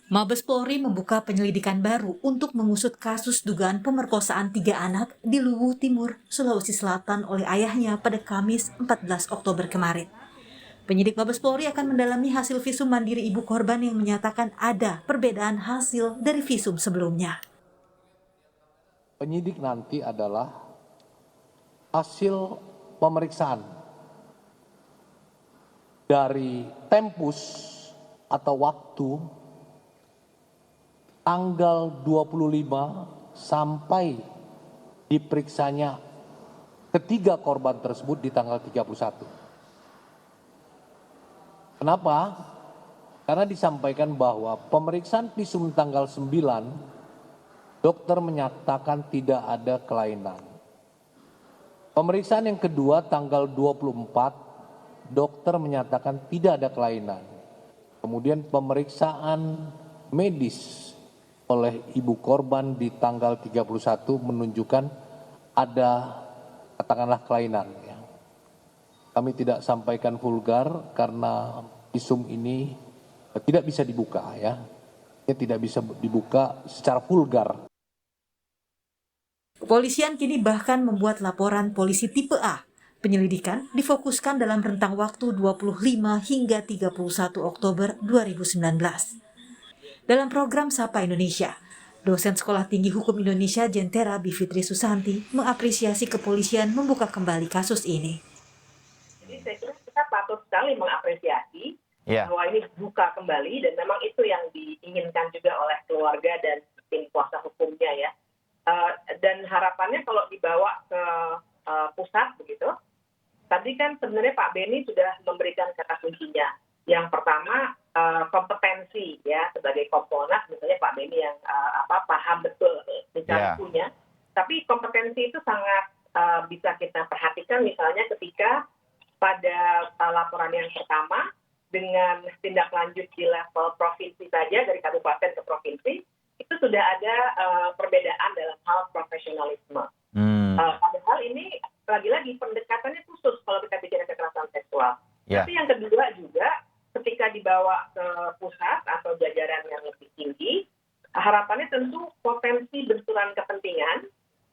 Mabes Polri membuka penyelidikan baru untuk mengusut kasus dugaan pemerkosaan 3 anak di Luwu Timur, Sulawesi Selatan oleh ayahnya pada Kamis 14 Oktober kemarin. Penyidik Mabes Polri akan mendalami hasil visum mandiri ibu korban yang menyatakan ada perbedaan hasil dari visum sebelumnya. Penyidik nanti adalah hasil pemeriksaan dari tempus atau waktu tanggal 25 sampai diperiksanya ketiga korban tersebut di tanggal 31. Kenapa? Karena disampaikan bahwa pemeriksaan visum tanggal 9, dokter menyatakan tidak ada kelainan. Pemeriksaan yang kedua tanggal 24, dokter menyatakan tidak ada kelainan. Kemudian pemeriksaan medis oleh ibu korban di tanggal 31 menunjukkan ada katakanlah kelainan. Kami tidak sampaikan vulgar karena visum ini tidak bisa dibuka ya. Tidak bisa dibuka secara vulgar. Kepolisian kini bahkan membuat laporan polisi tipe A. Penyelidikan difokuskan dalam rentang waktu 25 hingga 31 Oktober 2019. Dalam program Sapa Indonesia, dosen Sekolah Tinggi Hukum Indonesia Jentera Bivitri Susanti mengapresiasi kepolisian membuka kembali kasus ini. Jadi saya kira kita patut sekali mengapresiasi bahwa ini buka kembali dan memang itu yang diinginkan juga oleh keluarga dan tim kuasa hukumnya ya. Dan harapannya kalau dibawa ke pusat begitu, tadi kan sebenarnya Pak Beni sudah memberikan kata kuncinya. Yang pertama kompetensi ya sebagai Kompolnas, misalnya Pak Beni yang paham betul mencari punya. Tapi kompetensi itu sangat bisa kita perhatikan misalnya ketika pada laporan yang pertama dengan tindak lanjut di level provinsi saja dari kabupaten ke provinsi itu sudah ada perbedaan dalam hal profesionalisme. Padahal ini lagi-lagi pendekatannya khusus kalau kita bicara kekerasan seksual. Tapi yang kedua juga ketika dibawa ke pusat atau jajaran yang lebih tinggi, harapannya tentu potensi benturan kepentingan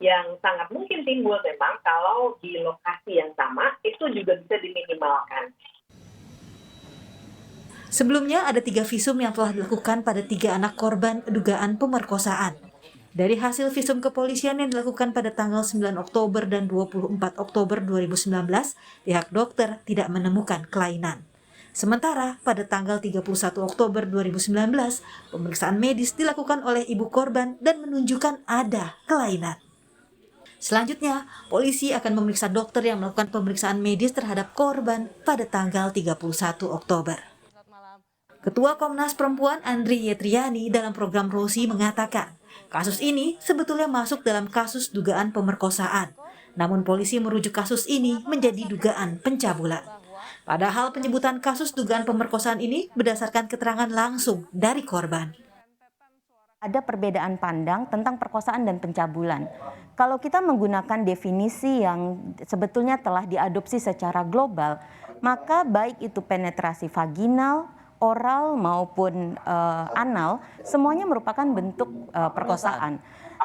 yang sangat mungkin timbul memang kalau di lokasi yang sama itu juga bisa diminimalkan. Sebelumnya ada 3 visum yang telah dilakukan pada 3 anak korban dugaan pemerkosaan. Dari hasil visum kepolisian yang dilakukan pada tanggal 9 Oktober dan 24 Oktober 2019, pihak dokter tidak menemukan kelainan. Sementara pada tanggal 31 Oktober 2019, pemeriksaan medis dilakukan oleh ibu korban dan menunjukkan ada kelainan. Selanjutnya, polisi akan memeriksa dokter yang melakukan pemeriksaan medis terhadap korban pada tanggal 31 Oktober. Ketua Komnas Perempuan Andri Yetriani dalam program Rosi mengatakan, kasus ini sebetulnya masuk dalam kasus dugaan pemerkosaan. Namun polisi merujuk kasus ini menjadi dugaan pencabulan. Padahal penyebutan kasus dugaan pemerkosaan ini berdasarkan keterangan langsung dari korban. Ada perbedaan pandang tentang perkosaan dan pencabulan. Kalau kita menggunakan definisi yang sebetulnya telah diadopsi secara global, maka baik itu penetrasi vaginal, oral maupun anal, semuanya merupakan bentuk perkosaan.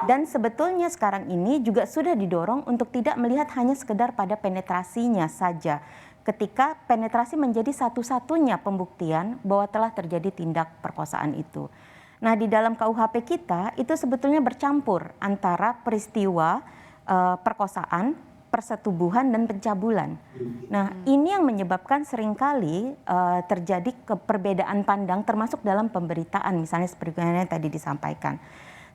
Dan sebetulnya sekarang ini juga sudah didorong untuk tidak melihat hanya sekedar pada penetrasinya saja. Ketika penetrasi menjadi satu-satunya pembuktian bahwa telah terjadi tindak perkosaan itu. Nah, di dalam KUHP kita itu sebetulnya bercampur antara peristiwa perkosaan, persetubuhan, dan pencabulan. Nah, ini yang menyebabkan seringkali terjadi perbedaan pandang termasuk dalam pemberitaan, misalnya seperti yang tadi disampaikan.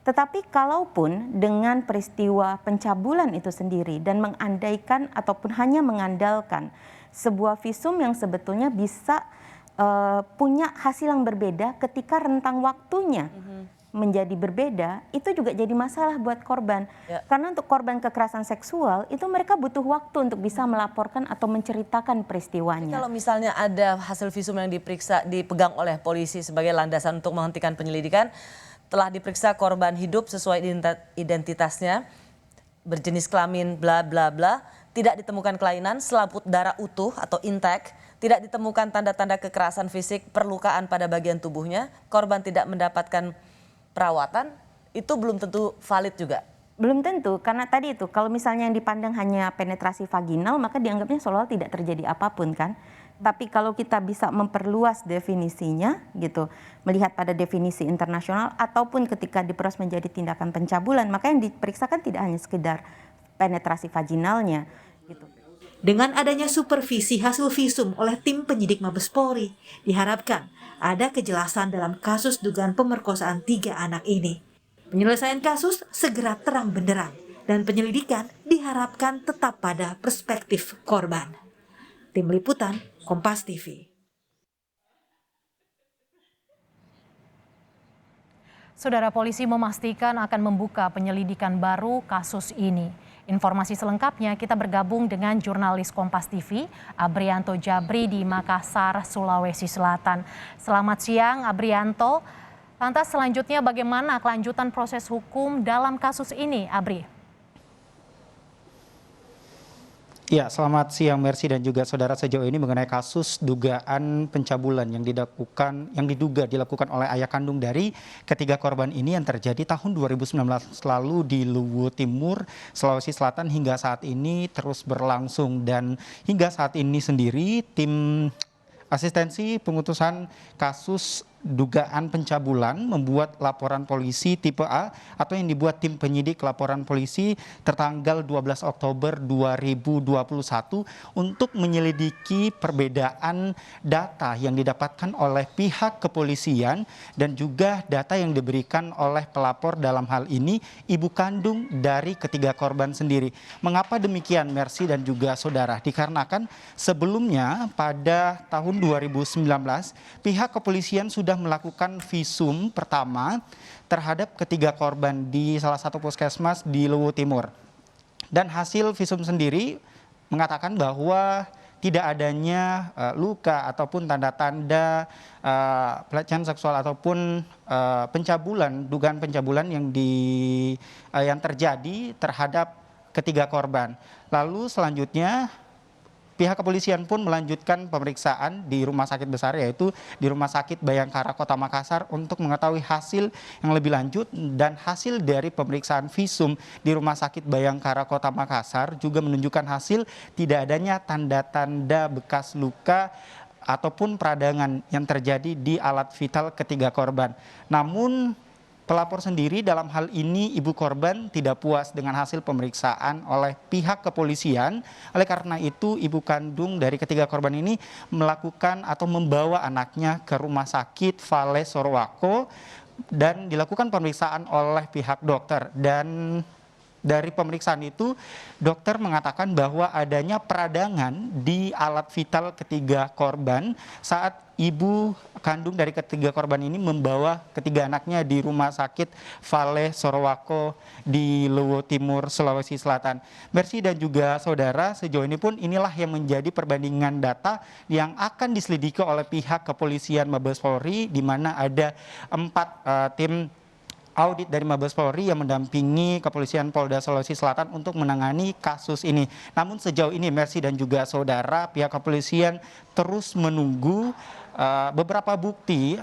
Tetapi kalaupun dengan peristiwa pencabulan itu sendiri dan mengandaikan ataupun hanya mengandalkan sebuah visum yang sebetulnya bisa punya hasil yang berbeda ketika rentang waktunya menjadi berbeda, itu juga jadi masalah buat korban. Karena untuk korban kekerasan seksual, itu mereka butuh waktu untuk bisa melaporkan atau menceritakan peristiwanya. Kalau misalnya ada hasil visum yang dipegang oleh polisi sebagai landasan untuk menghentikan penyelidikan, telah diperiksa korban hidup sesuai identitasnya, berjenis kelamin bla bla bla, tidak ditemukan kelainan, selaput darah utuh atau intact, Tidak ditemukan tanda-tanda kekerasan fisik, perlukaan pada bagian tubuhnya, korban tidak mendapatkan perawatan, itu belum tentu valid juga. Belum tentu, karena tadi itu kalau misalnya yang dipandang hanya penetrasi vaginal, maka dianggapnya seolah tidak terjadi apapun kan. Tapi kalau kita bisa memperluas definisinya gitu, melihat pada definisi internasional ataupun ketika diproses menjadi tindakan pencabulan, maka yang diperiksakan tidak hanya sekedar penetrasi vaginalnya gitu. Dengan adanya supervisi hasil visum oleh tim penyidik Mabes Polri, diharapkan ada kejelasan dalam kasus dugaan pemerkosaan 3 anak ini. Penyelesaian kasus segera terang benderang dan penyelidikan diharapkan tetap pada perspektif korban. Tim Liputan, Kompas TV. Saudara, polisi memastikan akan membuka penyelidikan baru kasus ini. Informasi selengkapnya kita bergabung dengan jurnalis Kompas TV, Abrianto Jabri di Makassar, Sulawesi Selatan. Selamat siang, Abrianto. Lantas selanjutnya bagaimana kelanjutan proses hukum dalam kasus ini, Abri? Ya, selamat siang Mercy dan juga saudara. Sejauh ini mengenai kasus dugaan pencabulan yang diduga dilakukan oleh ayah kandung dari ketiga korban ini yang terjadi tahun 2019 lalu di Luwu Timur, Sulawesi Selatan hingga saat ini terus berlangsung, dan hingga saat ini sendiri tim asistensi pengutusan kasus dugaan pencabulan membuat laporan polisi tipe A atau yang dibuat tim penyidik laporan polisi tertanggal 12 Oktober 2021 untuk menyelidiki perbedaan data yang didapatkan oleh pihak kepolisian dan juga data yang diberikan oleh pelapor, dalam hal ini ibu kandung dari ketiga korban sendiri. Mengapa demikian, Mercy dan juga saudara? Dikarenakan sebelumnya pada tahun 2019 pihak kepolisian sudah melakukan visum pertama terhadap ketiga korban di salah satu puskesmas di Luwu Timur. Dan hasil visum sendiri mengatakan bahwa tidak adanya luka ataupun tanda-tanda pelecehan seksual ataupun pencabulan, dugaan pencabulan yang terjadi terhadap ketiga korban. Lalu selanjutnya pihak kepolisian pun melanjutkan pemeriksaan di rumah sakit besar, yaitu di Rumah Sakit Bayangkara Kota Makassar, untuk mengetahui hasil yang lebih lanjut. Dan hasil dari pemeriksaan visum di Rumah Sakit Bayangkara Kota Makassar juga menunjukkan hasil tidak adanya tanda-tanda bekas luka ataupun peradangan yang terjadi di alat vital ketiga korban. Namun pelapor sendiri, dalam hal ini ibu korban, tidak puas dengan hasil pemeriksaan oleh pihak kepolisian. Oleh karena itu ibu kandung dari ketiga korban ini melakukan atau membawa anaknya ke Rumah Sakit Vale Sorowako dan dilakukan pemeriksaan oleh pihak dokter. Dan dari pemeriksaan itu dokter mengatakan bahwa adanya peradangan di alat vital ketiga korban saat ibu kandung dari ketiga korban ini membawa ketiga anaknya di Rumah Sakit Vale Sorowako di Luwu Timur, Sulawesi Selatan. Mercy dan juga saudara, sejauh ini pun inilah yang menjadi perbandingan data yang akan diselidiki oleh pihak kepolisian Mabes Polri, di mana ada 4 tim audit dari Mabes Polri yang mendampingi kepolisian Polda Sulawesi Selatan untuk menangani kasus ini. Namun sejauh ini Mercy dan juga saudara, pihak kepolisian terus menunggu beberapa bukti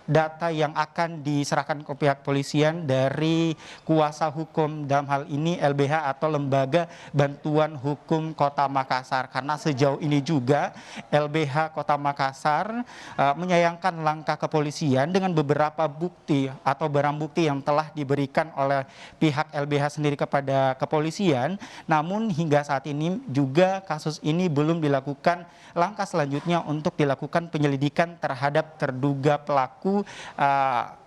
data yang akan diserahkan ke pihak polisian dari kuasa hukum, dalam hal ini LBH atau Lembaga Bantuan Hukum Kota Makassar. Karena sejauh ini juga LBH Kota Makassar menyayangkan langkah kepolisian dengan beberapa bukti atau barang bukti yang telah diberikan oleh pihak LBH sendiri kepada kepolisian. Namun hingga saat ini juga kasus ini belum dilakukan langkah selanjutnya untuk dilakukan penyelidikan terhadap terduga pelaku,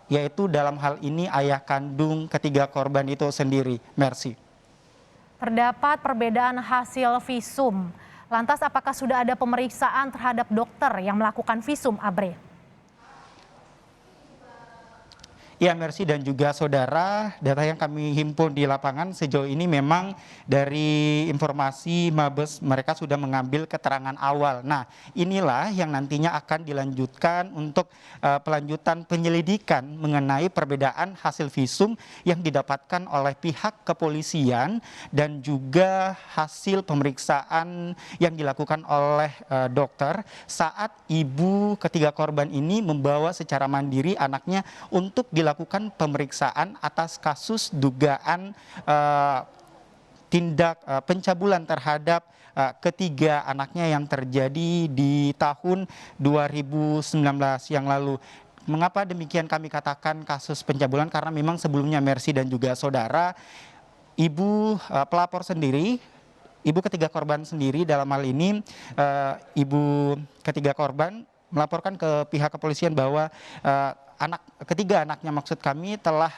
yaitu dalam hal ini ayah kandung ketiga korban itu sendiri. Mercy. Terdapat perbedaan hasil visum. Lantas apakah sudah ada pemeriksaan terhadap dokter yang melakukan visum, Abre? Ya, Mercy dan juga saudara, data yang kami himpun di lapangan sejauh ini memang dari informasi Mabes mereka sudah mengambil keterangan awal. Nah, inilah yang nantinya akan dilanjutkan untuk pelanjutan penyelidikan mengenai perbedaan hasil visum yang didapatkan oleh pihak kepolisian dan juga hasil pemeriksaan yang dilakukan oleh dokter saat ibu ketiga korban ini membawa secara mandiri anaknya untuk dilakukan pemeriksaan atas kasus dugaan tindak pencabulan terhadap ketiga anaknya yang terjadi di tahun 2019 yang lalu. Mengapa demikian kami katakan kasus pencabulan? Karena memang sebelumnya Mercy dan juga saudara, ibu pelapor sendiri, ibu ketiga korban sendiri dalam hal ini, ibu ketiga korban melaporkan ke pihak kepolisian bahwa ketiga anaknya maksud kami telah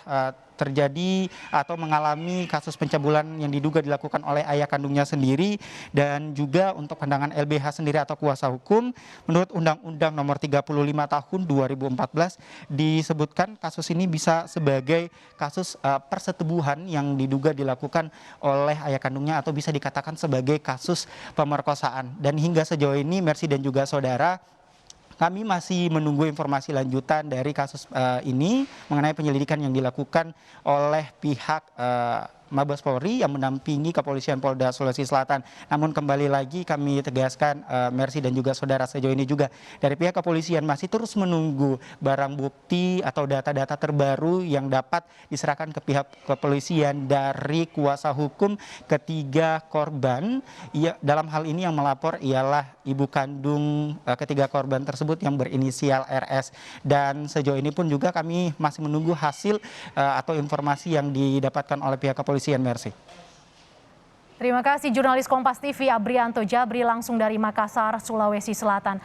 terjadi atau mengalami kasus pencabulan yang diduga dilakukan oleh ayah kandungnya sendiri. Dan juga untuk pandangan LBH sendiri atau kuasa hukum, menurut Undang-Undang Nomor 35 Tahun 2014 disebutkan kasus ini bisa sebagai kasus persetubuhan yang diduga dilakukan oleh ayah kandungnya atau bisa dikatakan sebagai kasus pemerkosaan. Dan hingga sejauh ini Mercy dan juga saudara, kami masih menunggu informasi lanjutan dari kasus ini mengenai penyelidikan yang dilakukan oleh pihak Mabes Polri yang mendampingi Kepolisian Polda Sulawesi Selatan. Namun kembali lagi kami tegaskan Mercy dan juga saudara, sejauh ini juga dari pihak kepolisian masih terus menunggu barang bukti atau data-data terbaru yang dapat diserahkan ke pihak kepolisian dari kuasa hukum ketiga korban. Dalam hal ini yang melapor ialah ibu kandung ketiga korban tersebut yang berinisial RS. Dan sejauh ini pun juga kami masih menunggu hasil atau informasi yang didapatkan oleh pihak kepolisian. Mercy. Terima kasih jurnalis Kompas TV Abrianto Jabri langsung dari Makassar, Sulawesi Selatan.